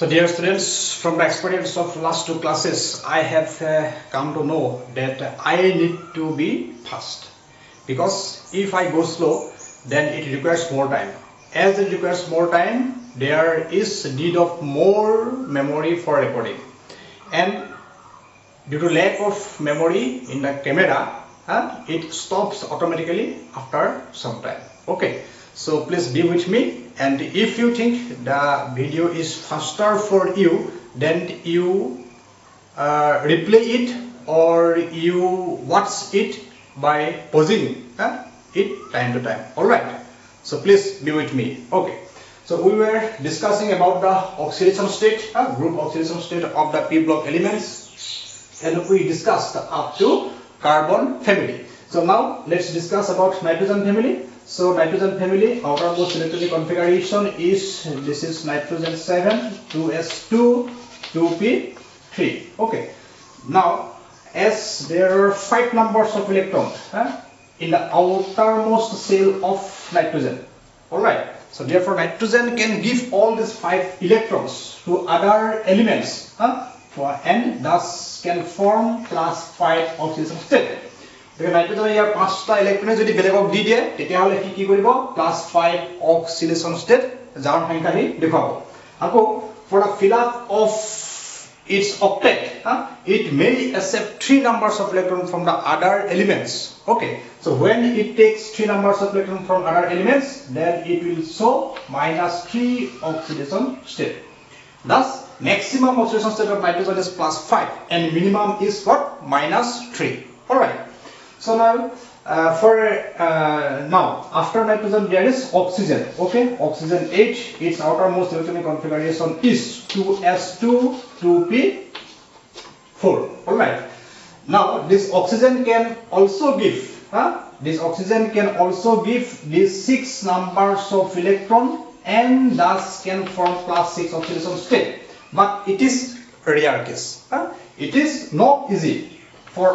So dear students, from the experience of last two classes, I have come to know that I need to be fast, because if I go slow, then it requires more time. As it requires more time, there is need of more memory for recording, and due to lack of memory in the camera, it stops automatically after some time. Okay, so please be with me, and if you think the video is faster for you, then you replay it or you watch it by pausing it time to time. Alright, so please be with me. Okay, so we were discussing about the oxidation state, group oxidation state of the p block elements, and we discussed up to carbon family. So now let's discuss about nitrogen family. So nitrogen family, outermost electronic configuration is, this is nitrogen 7, 2s2, 2p3. Okay, now as there are 5 numbers of electrons in the outermost shell of nitrogen. Alright, so therefore nitrogen can give all these 5 electrons to other elements and thus can form class 5 oxidation state. Nitrogen here 5 electrons যদি বেলেগক দি দিয়ে তেতিয়া হলে কি কৰিব class 5 oxidation state যাৰ সংখ্যা হি দেখাব আকৌ for the fill up of its octet it may accept 3 numbers of electrons from the other elements. Okay, so when it takes 3 numbers of electrons from other elements, then it will show -3 oxidation state. Thus maximum oxidation state of nitrogen is +5 and minimum is what? -3. Alright, so now now after nitrogen there is oxygen. Okay, oxygen H, its outermost electronic configuration is 2s2, 2p4. Alright, now this oxygen can also give these 6 numbers of electron and thus can form +6 oxidation state, but it is rare case. It is not easy for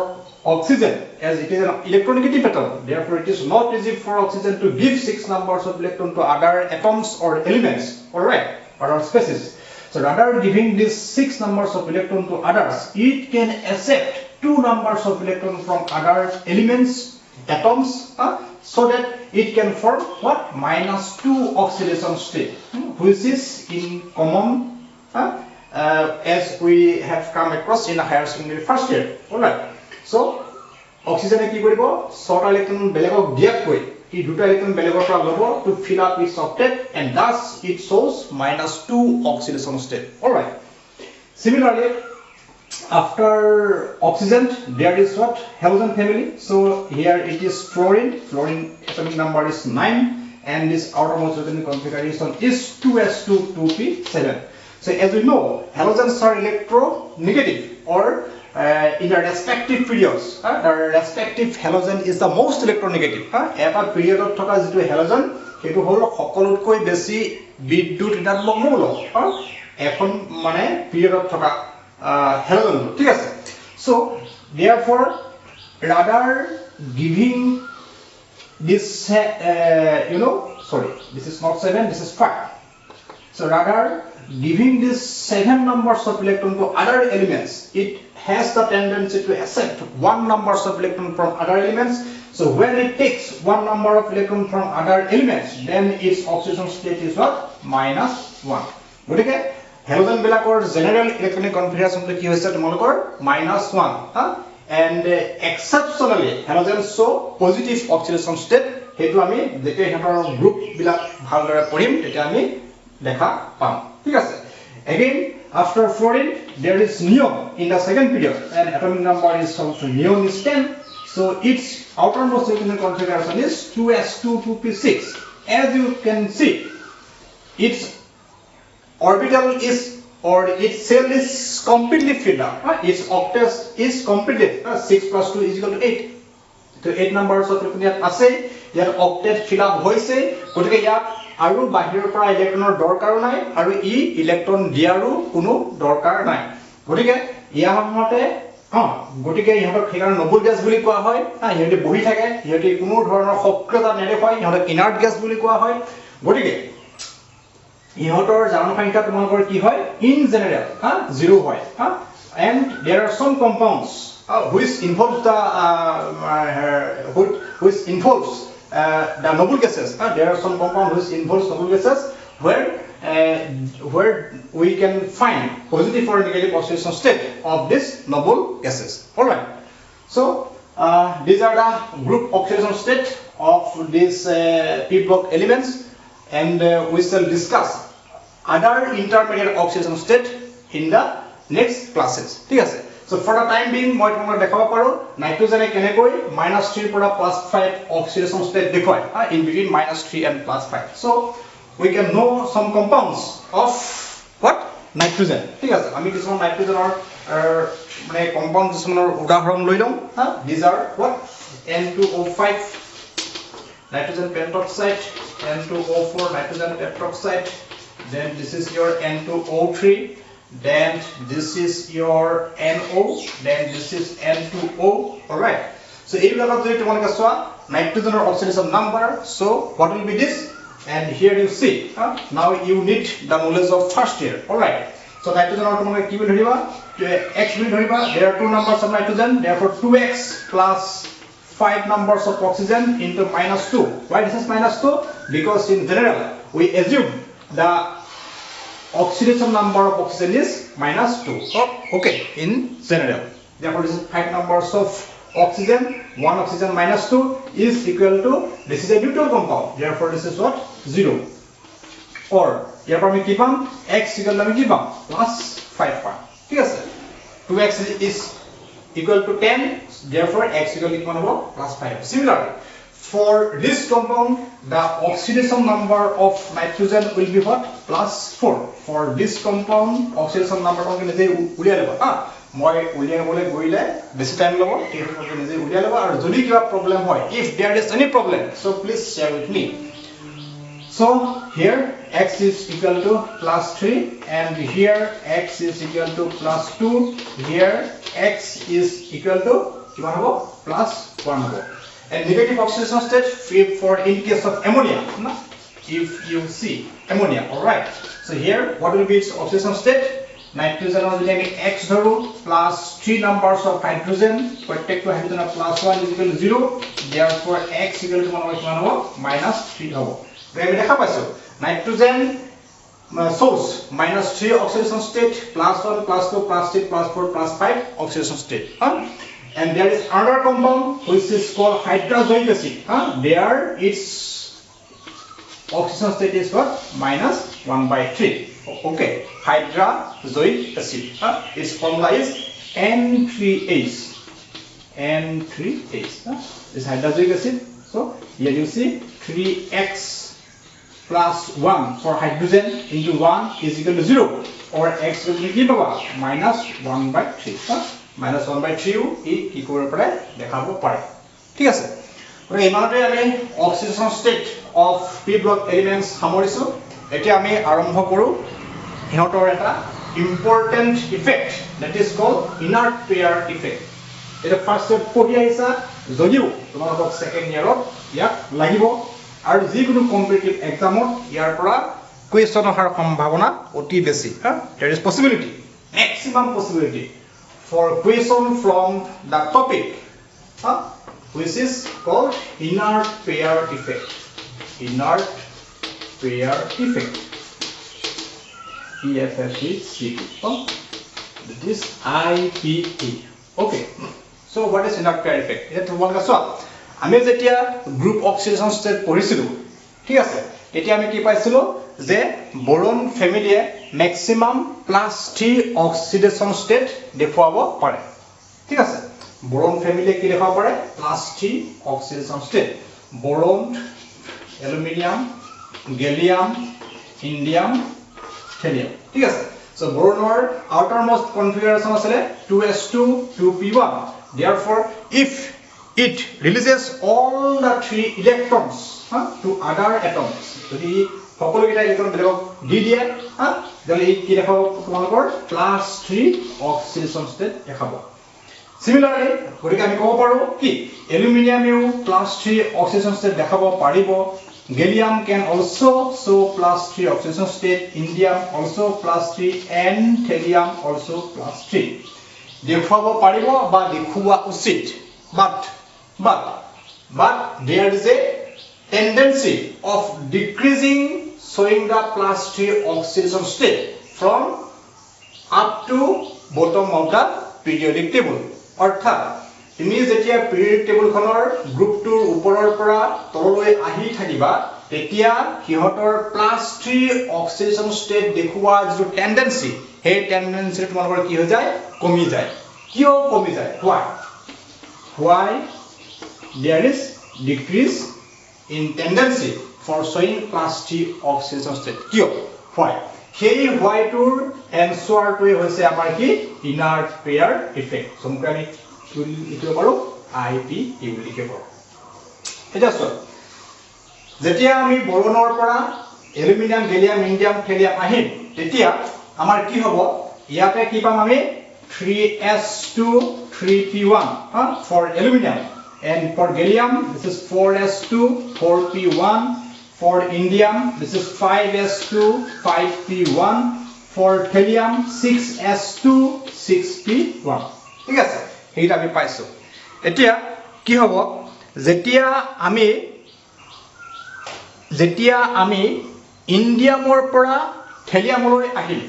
oxygen, as it is an electronegative atom. Therefore it is not easy for oxygen to give 6 numbers of electron to other atoms or elements, alright, or species. So rather giving these 6 numbers of electron to others, it can accept 2 numbers of electron from other elements, atoms, so that it can form what? -2 oxidation state, which is in common as we have come across in the higher secondary first year. Alright, so oxygen কি কৰিব 6টা electron বেলেগক দিয়াকৈ ই 2টা electron বেলেগৰ পৰা ল'ব to fill up its octet, and thus it shows -2 oxidation state. Alright, similarly after oxygen there is what? Halogen family. So here it is fluorine. Fluorine atomic number is 9 and this outermost electronic configuration is 2s2, 2p7. So as we know, halogens are electronegative, or in the respective periods, the respective halogen is the most electronegative. Eta period of thoka jitu halogen hetu hol hokolotকৈ বেছি বিদ্যুৎ ঋণাত্মক মৌল এখন মানে period of thoka halogen, ঠিক আছে. So therefore rather giving this this is not 7, this is 5. So rather giving this 7 numbers of electron to other elements, it has the tendency to accept 1 numbers of electron from other elements. So when it takes 1 number of electron from other elements, then its oxidation state is what? -1. গতিকে halogen বিলাকৰ general electronic configuration to কি হৈছে তোমালোকৰ -1, and exceptionally halogen show positive oxidation state. হেতু আমি যেতিয়া হেতৰ group বিলাক ভালদৰে পঢ়িম তেতিয়া আমি দেখা পাম, ঠিক আছে. Again after fluorine there is neon in the second period, and atomic number is also neon is 10. So its outermost electronic configuration is 2s2, 2p6. As you can see, its orbital is, or its cell is completely filled up. Its octet is completed. 6 + 2 = 8. So 8 numbers of electron আছে, ইয়াত octet fill up হৈছে, গতিকে ইয়াত আৰু বাহিৰৰ পৰা ইলেক্ট্ৰনৰ দৰকাৰ নাই আৰু ই ইলেক্ট্ৰন দিয়াৰো কোনো দৰকাৰ নাই। গতিকে ইয়ামতে গতিকে ইহঁতক সেইকাৰণে নোবল গ্যাস বুলি কোৱা হয়। ইহঁতে বহি থাকে, ইহঁতে কোনো ধৰণৰ সক্ৰিয়তা নেদেখায়, ইহঁতক ইনাৰ্ট গ্যাস বুলি কোৱা হয়। গতিকে ইহঁতৰ জাৰণ সংখ্যা তোমালোকৰ কি হয় ইন জেনাৰেল 0 হয় and there are some compounds which involves the noble gases there are some compounds which involves noble gases where we can find positive or negative oxidation state of this noble gases. All right, so these are the group oxidation state of these p block elements, and we shall discuss other intermediate oxidation state in the next classes. ঠিক আছে, so for the time being মই তোমাক দেখাব পাৰো নাইট্ৰোজেনে কেনেকৈ -3 পৰা +5 oxidation state দেখুৱায় in between -3 and +5. so we can know some compounds of what nitrogen. ঠিক আছে, আমি কিছুমান নাইট্ৰোজেনৰ মানে কম্পাউণ্ড কিছুমানৰ উদাহৰণ লৈ লওঁ these are what N2O5 nitrogen pentoxide, N2O4 nitrogen tetroxide, then this is your N2O3, then this is your NO, then this is N2O. All right, so এইবিলাকত যদি তোমালোকে চোৱা নাইট্ৰোজেনৰ oxidation number, so what will be this? And here you see now you need the knowledge of first year. All right, so nitrogen তোমালোকে কি বুলি ধৰিবা x বুলি ধৰিবা. There are two numbers of nitrogen, therefore 2x plus 5 numbers of oxygen into -2. Why this is -2? Because in general we assume the oxidation number of oxygen is -2. Okay, in general, therefore this is 5 numbers of oxygen. 1 oxygen -2 is equal to, this is a neutral compound, therefore this is what 0. Or therefore we keep on x equal to +5 পাম. ঠিক আছে, 2x is equal to 10, therefore x equal to +5. Similarly, for this compound the oxidation number of nitrogen will be what +4. For this compound oxidation number নিজে উলিয়াই লবা মই উলিয়াবলৈ গইলে বেছি time লব, ঠিক আছে নিজে উলিয়াই লবা. আৰু যদি কিবা প্ৰবলেম হয়, if there is any problem, so please share with me. So here x is equal to +3 and here x is equal to +2, here x is equal to কিমান হ'ব +1 হ'ব. And negative oxidation state for in case of ammonia, if you see ammonia. All right, so here what will be its oxidation state? Nitrogen যদি আমি x ধৰো +3 numbers of hydrogen, প্ৰত্যেকটো হাইড্ৰোজেনৰ +1 is equal to 0, therefore x equal to কিমান হ'ব -3 হ'ব. আমি দেখা পাইছো nitrogen source -3 oxidation state, +1 +2 +3 +4 +5 oxidation state. And there is another compound which is called hydrazoic acid. There its oxidation state is what -1/3. Okay, hydrazoic acid. Its formula is N3H. This hydrazoic acid. So here you see 3x plus 1 for hydrogen into 1 is equal to 0, or x will be given -1/3. -1/3 কি কৰিব পাৰে দেখাব পাৰে. ঠিক আছে, গতিকে ইমানতে আমি oxidation state of p block elements সামৰিছো. এতিয়া আমি আৰম্ভ কৰো ইহঁতৰ এটা important effect, that is called inert pair effect. এটা ফাৰ্স্ট ইয়াৰ পঢ়ি আহিছা, যদিও তোমালোকক সেকেন্ড ইয়াৰত ইয়াক লাগিব, আৰু যিকোনো কম্পিটিটিভ এক্সামত ইয়াৰ পৰা কুৱেশ্যন অহাৰ সম্ভাৱনা অতি বেছি. There is possibility, maximum possibility for question from the topic which is called inert pair effect. Inert pair effect, EFFECT, that is IPE. Okay, so what is inert pair effect? এটা তোমালোকে চোৱা, আমি যেতিয়া group oxidation state পঢ়িছিলো, ঠিক আছে, তেতিয়া আমি কি পাইছিলো যে বোৰন ফ্যামিলিয়ে ম্যাক্সিমাম +3 অক্সিডেশন ষ্টেট দেখুৱাব পাৰে. ঠিক আছে, বোৰন ফ্যামিলিয়ে কি দেখাব পাৰে +3 oxidation state, boron, aluminium, gallium, indium, thallium. ঠিক আছে, so boron outermost configuration asile 2s2 2p1, therefore if it releases all the 3 electrons to other atoms, যদি সকলো কেইটা ইলেক্ট্ৰন বেলেগক দি দিয়ে তাহলে কি দেখাব তোমালোকৰ +3 অক্সিডেশন ষ্টেট দেখাব. সিমিলাৰলি গতিকে আমি ক'ব পাৰো কি এলুমিনিয়ামেও +3 অক্সিডেশন ষ্টেট দেখাব পাৰিব, Gallium can also show +3 oxidation state, indium also +3 and thallium also +3. দেখুৱাব পাৰিব বা দেখুৱা উচিত, but there is a tendency of decreasing showing the +3 oxidation state from up to bottom of the periodic table. অৰ্থাৎ তুমি যেতিয়া periodic table খনৰ গ্ৰুপটোৰ ওপৰৰ পৰা তললৈ আহি থাকিবা তেতিয়া কিহতৰ +3 oxidation state দেখুৱা যিটো টেন্ডেন্সি সেই টেন্ডেন্সি তোমালোকৰ কি হৈ যায় কমি যায় কিয় কমি যায় why there is decrease in tendency for showing +3 oxidation state কিয় why সেই why tour answer to হৈছে আমাৰ কি inert pair effect সমকানি লিখিব পাৰো IP ইউ লিখিব পাৰো এটা সব যেতিয়া আমি বৰনৰ পৰা এলুমিনিয়াম গেলিয়াম ইন্ডিয়াম থেলিয়াম আহিম তেতিয়া আমাৰ কি হ'ব ইয়াতে কি পাম আমি 3s2 3p1 for aluminum and for gallium this is 4s2 4p1 for indium this is 5s2 5p1 for thallium 6s2 6p1 ঠিক আছে এইটা আমি পাইছো এতিয়া কি হ'ব যেতিয়া আমি ইন্ডিয়ামৰ পৰা থেলিয়ামলৈ আহিম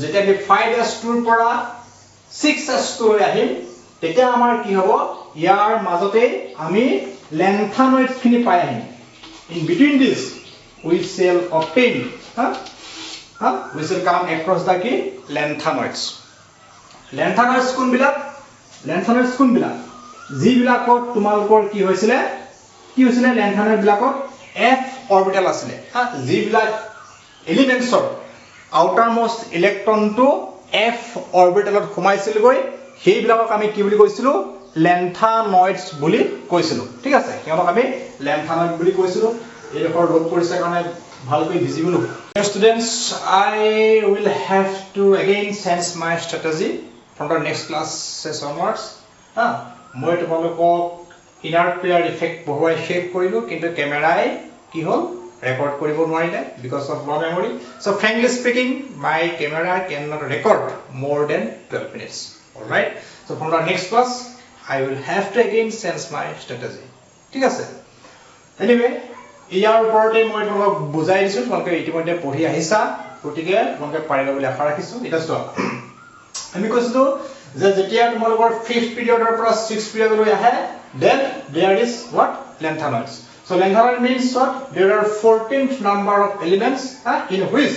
যেতিয়া আমি 5s2 ৰ পৰা 6s2 লৈ আহিম তেতিয়া আমাৰ কি হ'ব ইয়াৰ মাজতে আমি লেন্থানয়েডছ খিনি পাই আহিম in between this we shall obtain we shall come across the key lanthanoids কোনবিলাক যি বিলাকত তোমালকৰ কি হৈছিলে ল্যান্থানয়েড বিলাকত f orbital আছিলে যি বিলাক এলিমেন্টছৰ outermost electron to f orbitalত সোমাইছিল গৈ সেই বিলাকক আমি কি বুলি কৈছিলো ল্যান্থানয়েডছ বুলি কৈছিলো ঠিক আছে কিয়নো আমি ল্যান্থানয়েড বুলি কৈছিলো এই ৰকৰ ৰ'দ পৰিছে কাৰণে ভালকৈ ভিজিবল হ'ব students I will have to again sense my strategy from the next classes onwards মই তোমালোকক inert pair effect বহুৱাই শেপ কৰিলো কিন্তু ক্যামেৰাই কি হল record কৰিব নোৱাৰিলে because of low memory so frankly speaking my camera cannot record more than 12 minutes all right so from the next class I will have to again sense my strategy ঠিক আছে anyway ইয়াৰ ওপৰতে মই তোমাক বুজাই দিছো তোমালোকে ইতিমধ্যে পঢ়ি আহিছা গতিকে তোমালোকে পাৰিবা বুলি আশা ৰাখিছো এটা চোৱা আমি কৈছো যে যেতিয়া তোমালোকৰ 5th পিৰিয়ডৰ পৰা 6th পিৰিয়ডলৈ আহে then there is what lanthanoids so lanthanoid means what there are 14th number of elements in which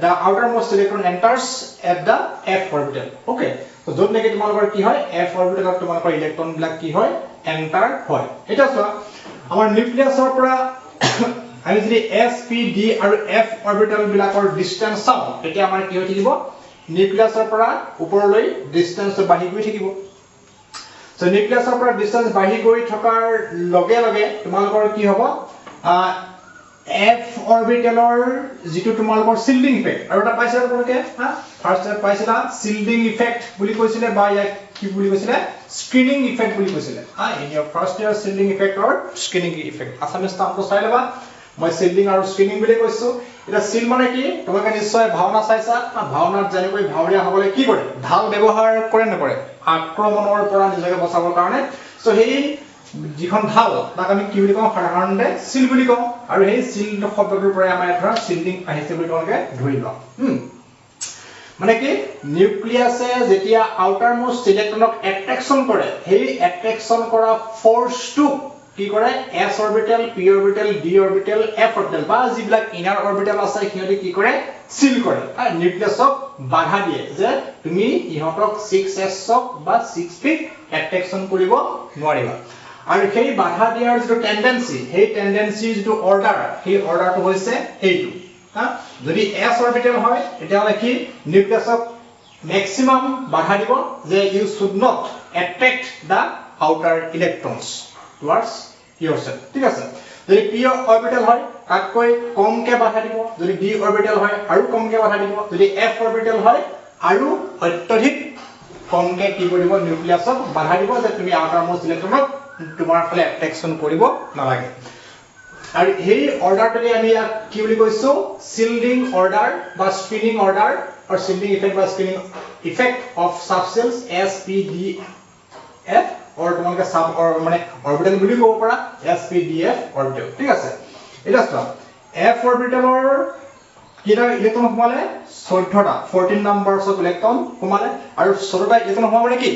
the outermost electron enters at the f orbital okay so যত নেকি তোমালোকৰ কি হয় f orbital তোমালোকৰ electron বিলাক কি হয় এন্টাৰ হয় এটা চোৱা আমাৰ নিউক্লিয়াছৰ পৰা আমি যদি s p d আৰু f orbital বিলাকৰ ডিসটেন্স চাও তেতিয়া আমাৰ কি হৈ থাকিব নিউক্লিয়াছৰ পৰা ওপৰলৈ ডিসটেন্স বাঢ়ি গৈ থাকিব so নিউক্লিয়াছৰ পৰা ডিসটেন্স বাঢ়ি গৈ থকাৰ লগে লগে তোমালোকৰ কি হ'ব f orbitalৰ যেটো তোমালোকৰ শিল্ডিং ইফেক্ট আৰু এটা পাইছা তোমালোকে ফাৰ্স্ট পাইছিলা শিল্ডিং ইফেক্ট বুলি কৈছিলে বা কি বুলি কৈছিলে স্ক্ৰিনিং ইফেক্ট বুলি কৈছিলে in your first year shielding effect or screening effect Assamese নামটো চাই লবা মই শিল্ডিং আৰু স্ক্ৰিনিং বুলি কৈছো এটা শিল মানে কি তোমালোকে নিশ্চয় ভাওনা চাইছা ভাওনাত জানিকৈ ভাওৰীয়া হ'বলৈ কি কৰে ঢাল ব্যৱহাৰ কৰে নকৰে আক্ৰমণৰ পৰা নিজকে বচাবৰ কাৰণে সো হেই যিখন ঢাল তাক আমি কি বুলি কওঁ সাধাৰণতে শিল বুলি কওঁ আৰু হেই শিল শব্দটোৰ পৰা আমাৰ ধৰা শিল্ডিং আহিছে বুলি তোমালোকে ধৰি লোৱা মানে কি নিউক্লিয়াছে যেতিয়া আউটাৰমোস্ট ইলেক্ট্ৰনক এট্ৰেকশন কৰে হেই এট্ৰেকশন কৰা ফোৰ্সটো কি কৰে s orbital p orbital d orbital f orbital বা যিবিলাক ইনাৰ অৰবিটাল আছে কিহতে কি কৰে সিল কৰে আৰু নিউক্লিয়াছক বাধা দিয়ে যে তুমি ইহতক 6s বা 6p এট্ৰেকশন কৰিব নোৱাৰিবা আৰু সেই বাধা দিয়াৰ যেটো টেন্ডেন্সি সেই টেন্ডেন্সি যেটো অৰ্ডাৰ সেই অৰ্ডাৰটো হৈছে এইটো যদি s orbital হয় এটা হলে কি নিউক্লিয়াছক ম্যাক্সিমাম বাধা দিব যে you should not attract the outer electrons towards yourself ঠিক আছে যদি p orbital হয় তাতকৈ কমকে বাধা দিব যদি d orbital হয় আৰু কমকে বাধা দিব যদি f orbital হয় আৰু অত্যধিক কমকে কি কৰিব নিউক্লিয়াছক বাধা দিব যে তুমি আউটাৰমোস্ট ইলেক্ট্ৰনক তোমাৰ ফালে এট্ৰেকশন কৰিব নালাগে আৰু এই অৰ্ডাৰটোকে আমি ইয়াক কি বুলি কৈছো শিল্ডিং অৰ্ডাৰ বা spinning order or shielding effect বা spinning effect of subcells SPDF or তোমালোকে sub or মানে orbital বুলি ক'ব পাৰা SPDF orbital ঠিক আছে এটা চোৱা F orbitalৰ কিটা ইলেক্ট্ৰন সোমালে 14টা 14 numbers of electron সোমালে আৰু 14টা ইলেক্ট্ৰন সোমাব নেকি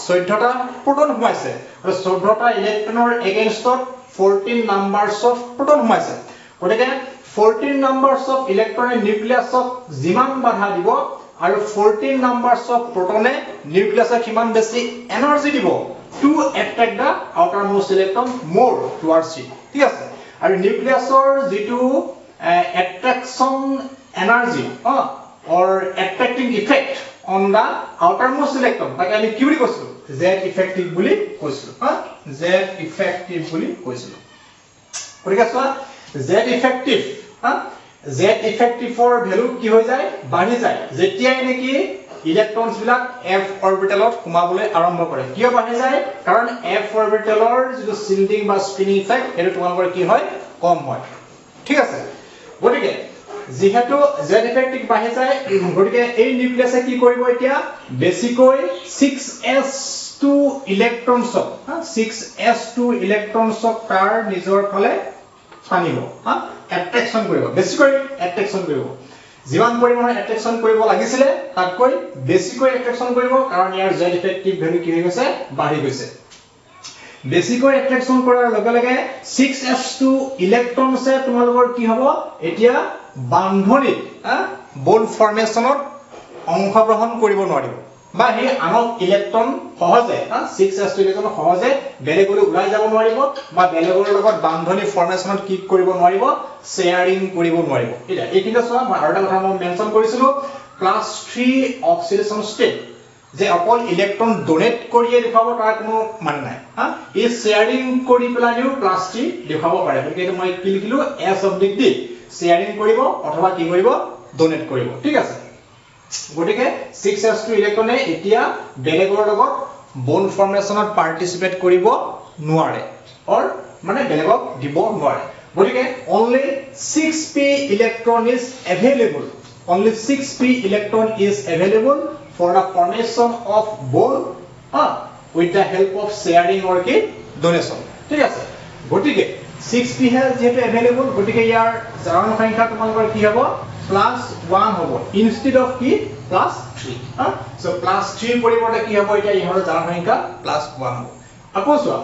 14টা proton সোমাইছে আৰু 14টা ইলেক্ট্ৰনৰ এগেইনষ্টত 14 numbers of proton সোমাইছে গতিকে 14 numbers of electron nucleus of জিমান বাধা দিব আৰু 14 numbers of proton nucleus of কিমান বেছি এনাৰ্জি দিব to attract the outermost electron more towards it ঠিক আছে আৰু নিউক্লিয়াছৰ যেটো attraction energy or attracting effect on the outermost electron তাকে আমি কি বুলি কৈছো z effective বুলি কৈছো z effective বুলি কৈছো গতিকে চোৱা z effective z effective for value কি হৈ যায় বাঢ়ি যায় যেতিয়া নেকি ইলেক্ট্ৰনছ বিলাক f অৰবিটেলত সোমাবলৈ আৰম্ভ কৰে কিয় বাঢ়ি যায় কাৰণ f অৰবিটেলৰ যেটো শিল্ডিং বা স্পিনিং ইফেক্ট এটো তোমালোকৰ কি হয় কম হয় ঠিক আছে গতিকে যেহেতু z effective বাঢ়ি যায় গতিকে এই নিউক্লিয়াছে কি কৰিব এতিয়া বেছিকৈ 6s2 ইলেক্ট্ৰনছ 6s2 ইলেক্ট্ৰনছ তাৰ নিজৰ ফালে টানিব attraction কৰিব বেছিকৈ attraction কৰিব যিমান পৰিমাণৰ attraction কৰিব লাগিছিল তাতকৈ বেছিকৈ attraction কৰিব কাৰণ ইয়াৰ z effective value কি হৈ গৈছে বাঢ়ি গৈছে বেছিকৈ attraction কৰাৰ লগে লগে 6s2 ইলেক্ট্ৰনছে তোমালোকৰ কি হ'ব এতিয়া বান্ধনিত বন্ড ফৰ্মেশনত অংশগ্ৰহণ কৰিব নোৱাৰিব বা হে আনক ইলেক্ট্ৰন সহজে 6s2 ইলেক্ট্ৰন সহজে বেলেগলৈ ওলাই যাব নোৱাৰিব বা বেলেগৰ লগত বান্ধনি ফৰ্মেশনত কি কৰিব নোৱাৰিব শেয়াৰিং কৰিব নোৱাৰিব এটা এইখিনিতে চোৱা মই আৰু এটা কথা মই মেনশন কৰিছিলো ক্লাস 3 অক্সিডেশন ষ্টেট যে অকল ইলেক্ট্ৰন ডোনেট কৰিয়ে দেখাব তাৰ কোনো মানে নাই এই শেয়াৰিং কৰি পেলানিও ক্লাস 3 দেখাব পাৰে গতিকে মই কি লিখিলো s অবজেক্ট দি শেয়াৰিং কৰিব অথবা কি কৰিব ডোনেট কৰিব ঠিক আছে গটিকে 6s2 ইলেক্ট্ৰনে এতিয়া বেলেগৰ লগত বন্ড ফৰ্মেশনত পাৰ্টিসিপেট কৰিব নোৱাৰে অৰ মানে বেলেগক দিব নোৱাৰে গটিকে only 6p electron is available only 6p electron is available for the formation of bond with the help of sharing or ki donation ঠিক আছে গটিকে 6p has যেটো available গটিকে ইয়াৰ জাৰণ সংখ্যা তোমালোকৰ কি হ'ব plus 1 hobo instead of ki plus 3 so plus 3 পরিবর্তে কি হবো এটা ইহৰ জাৰণ সংখ্যা plus 1 hobo আকৌ চোৱা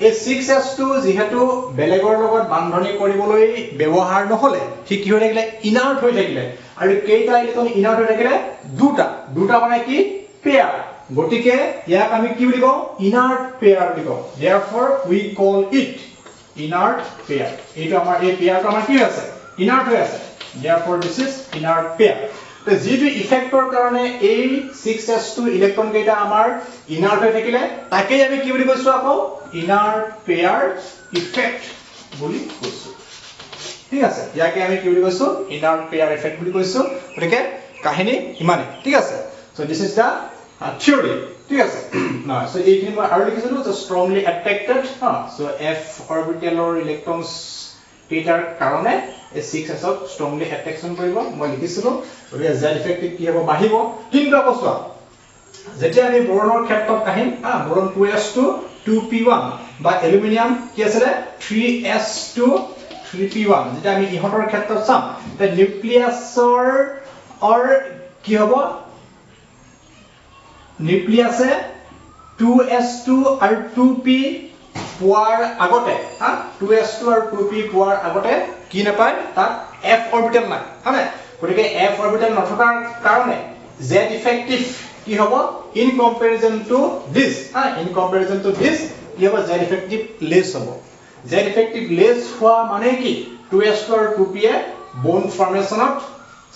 এই 6s2 যেহেতু বেলেগৰ লগত বান্ধনি কৰিবলৈ ব্যৱহাৰ নহলে ঠিক কি হৈ থাকিলে ইনাৰ্ট হৈ থাকিলে আৰু কেইটা ইলেক্ট্ৰন ইনাৰ্ট হৈ থাকিলে দুটা মানে কি পেয়াৰ গটিকে ইয়াক আমি কি বুলি কওঁ ইনাৰ্ট পেয়াৰ বুলি কওঁ therefore we call it inert pair এইটো আমাৰ এই পেয়াৰটো আমাৰ কি আছে ইনাৰ্ট হৈ আছে therefore this is inert pair তো যেটো ইফেক্টৰ কাৰণে এই 6s2 ইলেক্ট্ৰন কেইটা আমাৰ ইনাৰ্ট হৈ থাকিলে তাকে আমি কি বুলি কৈছো আকৌ inert pair effect বুলি কৈছো ঠিক আছে ইয়াকে আমি কি বুলি কৈছো inert pair effect বুলি কৈছো গতিকে কাহিনী ইমানে ঠিক আছে so this is the theory ঠিক আছে না so এইখিনি মই আৰু লিখিছিলো যে strongly attracted so f orbitalৰ ইলেক্ট্ৰনছ কেইটাৰ কাৰণে এই 6s ক strongly attraction কৰিব মই লিখিছিলো গতিকে z effective কি হ'ব বাঢ়িব কিন্তু অৱস্থা যেতিয়া আমি বোৰনৰ ক্ষেত্ৰত কাহিম বোৰন 2s2 2p1 বা এলুমিনিয়াম কি আছে 3s2 3p1 যেটা আমি ইহতৰ ক্ষেত্ৰত চাম তে নিউক্লিয়াছৰ অৰ কি হ'ব নিউক্লিয়াছে 2s2 আৰু 2p পোৱাৰ আগতে 2s2 আৰু 2p পোৱাৰ আগতে কি নাপায় তাত f অৰবিটেল নাই হয়নে গতিকে f অৰবিটেল নথকাৰ কাৰণে z effective কি হ'ব in comparison to this কি হ'ব z effective less হ'ব z effective less হোৱা মানে কি 2s2 আৰু 2p এ bond formationত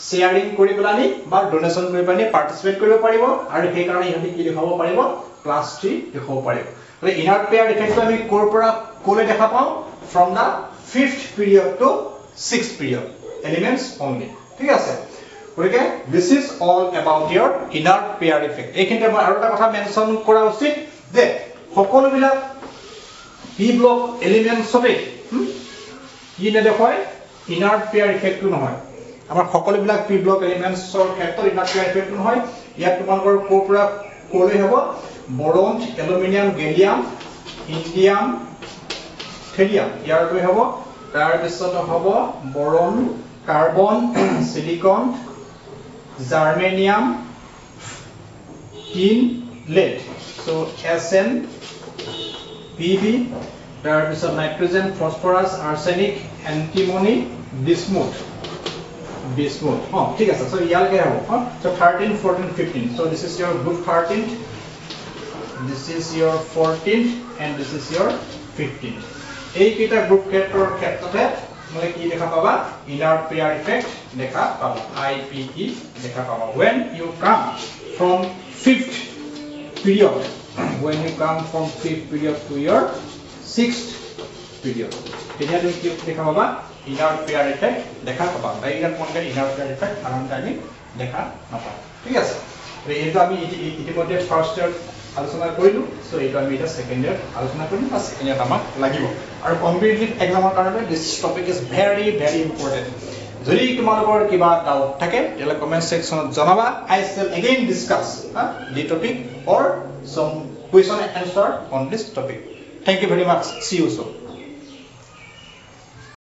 শেয়াৰিং কৰি পেলানি বা ডোনেশন কৰি পেলানি পাৰ্টিসিপেট কৰিব পাৰিব আৰু সেই কাৰণে ইহঁতে কি দেখাব পাৰিব ক্লাস 3 দেখাব পাৰিব তো inert pair effect আমি কোৰ পৰা কোলে দেখা পাও from the 5th period to 6th period elements only ঠিক আছে গতিকে this is all about your inert pair effect এইখিনিতে মই আৰু এটা কথা মেনশন কৰা উচিত যে সকলোবিলাক p block elements কি নেদেখয় ইনাৰ পেয়াৰ ইফেক্টটো নহয় আমাৰ সকলোবিলাক পি ব্লক এলিমেন্টছৰ ক্ষেত্ৰত ইনাৰ পেয়াৰ ইফেক্টটো নহয় ইয়াত তোমালোকৰ কোপৰা কোলৈ হ'ব boron aluminium gallium indium thallium ইয়াৰটো হ'ব তাৰ পিছত হ'ব boron carbon silicon germanium tin lead so Sn Pb তাৰ পিছত nitrogen phosphorus arsenic antimony bismuth ঠিক আছে so ইয়ালকে হ'ব so 13 14 15 so this is your group 13th this is your 14th and this is your 15th এই কেইটা group ক্ষেত্ৰতে মানে কি দেখা পাবা ইনাৰ পেয়াৰ ইফেক্ট দেখা পাবা IPE দেখা পাবা when you come from 5th period when you come from 5th period to your 6th period তেতিয়া তুমি কি দেখা পাবা ইনাৰ পেয়াৰ ইফেক্ট দেখা পাবা ডাইৰেক্ট পইণ্টত ইনাৰ পেয়াৰ ইফেক্ট সাধাৰণতে আমি দেখা নাপাওঁ ঠিক আছে এইটো আমি ইতিমধ্যে ফাৰ্ষ্ট ইয়াৰ আলোচনা কৰিলো সো এইটো আমি এটা সেকেন্ড ইয়াৰ আলোচনা কৰিম বা সেকেন্ড ইয়াৰ আমাক লাগিব আৰু কম্পিটিটিভ এক্সামৰ কাৰণে this topic is very very important যদি তোমালোকৰ কিবা ডাউট থাকে তেলে কমেন্ট সেকশনত জনাবা I shall again discuss the topic or some question and answer on this topic thank you very much see you soon